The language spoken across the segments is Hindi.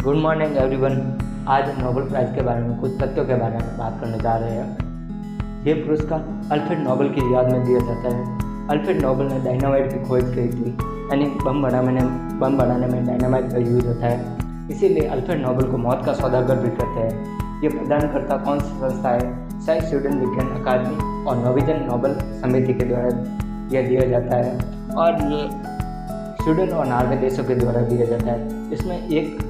Good morning everyone. आज हम नोबेल प्राइज़ के बारे में कुछ तथ्यों के बारे में बात करने जा रहे हैं। ये पुरस्कार अल्फ्रेड नोबेल की याद में दिया जाता है। अल्फ्रेड नोबेल ने डायनामाइट की खोज की थी, यानी बम बनाने में डायनामाइट का यूज होता है। इसीलिए अल्फ्रेड नोबेल को मौत का सौदागर भी कहते हैं। ये प्रदानकर्ता कौन सी संस्था है? शायद स्वीडन विज्ञान अकादमी और नॉर्वेजियन नोबेल समिति के द्वारा यह दिया जाता है, और ये स्वीडन और नॉर्वे देशों के द्वारा दिया जाता है। इसमें एक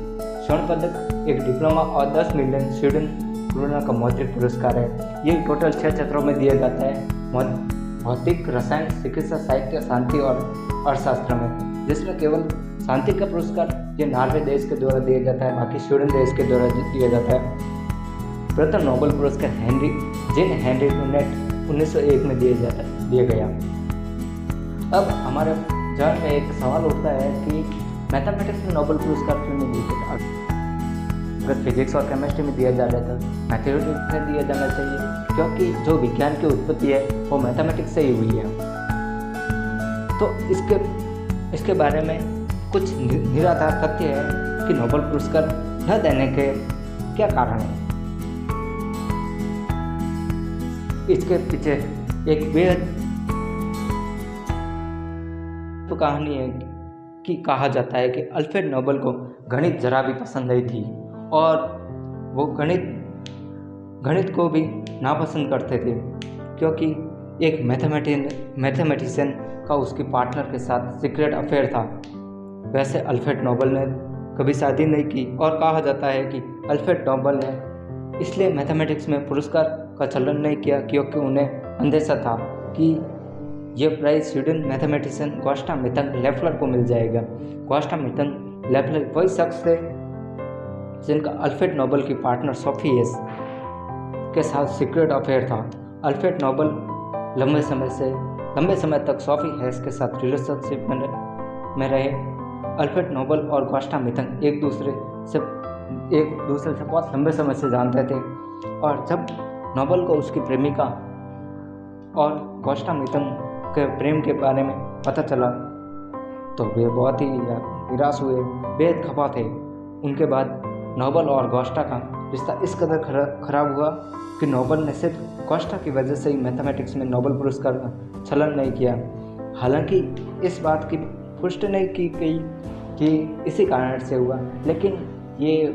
स्वर्ण पदक, एक डिप्लोमा और 10 मिलियन स्वीडन क्रोना का मौद्रिक पुरस्कार है। ये टोटल 6 क्षेत्रों में दिया जाता है: भौतिक, रसायन, चिकित्सा, साहित्य, शांति और अर्थशास्त्र में, जिसमें केवल शांति का पुरस्कार ये नॉर्वे देश के द्वारा दिया जाता है, बाकी स्वीडन देश के द्वारा दिया जाता है। प्रथम नोबेल पुरस्कार जीन हेनरी टूनेट 1901 में दिया गया। अब हमारे ध्यान में एक सवाल उठता है कि मैथमेटिक्स में नोबेल पुरस्कार क्यों नहीं दिया? अगर फिजिक्स और केमिस्ट्री में दिया जा रहा था, मैथमेटिक्स में दिया जाना चाहिए, क्योंकि जो विज्ञान की उत्पत्ति है वो मैथमेटिक्स से ही हुई है। तो इसके बारे में कुछ निराधार तथ्य है कि नोबेल पुरस्कार न देने के क्या कारण है। इसके पीछे एक बेहद कहानी है कि कहा जाता है कि अल्फ्रेड नोबेल को गणित जरा भी पसंद नहीं थी, और वो गणित को भी नापसंद करते थे, क्योंकि एक मैथमेटिशियन का उसके पार्टनर के साथ सीक्रेट अफेयर था। वैसे अल्फ्रेड नोबेल ने कभी शादी नहीं की, और कहा जाता है कि अल्फ्रेड नोबेल ने इसलिए मैथमेटिक्स में पुरस्कार का चलन नहीं किया क्योंकि उन्हें अंदेशा था कि यह prize Sweden mathematician Gustav Mittag Leffler को मिल जाएगा। गुस्ताव मीथंग लेफ्लर वही शख्स थे जिनका अल्फ्रेड नोबेल की पार्टनर सोफी हेस के साथ सीक्रेट अफेयर था। अल्फ्रेड नोबेल लंबे समय तक सोफी हेस के साथ रिलेशनशिप में रहे। अल्फ्रेड नोबेल और गुस्ताव मीथंग एक दूसरे से बहुत लंबे समय से जानते थे, और जब नोबेल को उसकी प्रेमिका और गुस्ताव मीथंग के प्रेम के बारे में पता चला तो वे बहुत ही निराश हुए, बेहद खफा थे। उनके बाद नोबेल और गुस्ताव का रिश्ता इस कदर खराब हुआ कि नोबेल ने सिर्फ गुस्ताव की वजह से ही मैथमेटिक्स में नोबेल पुरस्कार का चलन नहीं किया। हालांकि इस बात की पुष्टि नहीं की गई कि इसी कारण से हुआ, लेकिन ये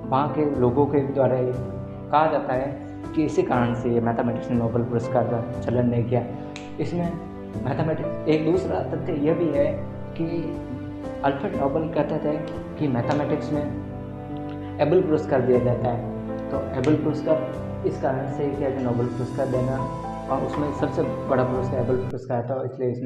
वहाँ के लोगों के द्वारा कहा जाता है कि इसी कारण से ये मैथमेटिक्स ने नोबेल पुरस्कार का चलन नहीं किया। इसमें मैथमेटिक्स एक दूसरा तथ्य यह भी है कि अल्फ्रेड नोबेल कहते थे कि मैथमेटिक्स में एबल पुरस्कार दिया जाता है। तो एबल पुरस्कार इस कारण से किया कि नोबेल पुरस्कार देना, और उसमें सबसे बड़ा पुरस्कार एबल पुरस्कार था, इसलिए इसमें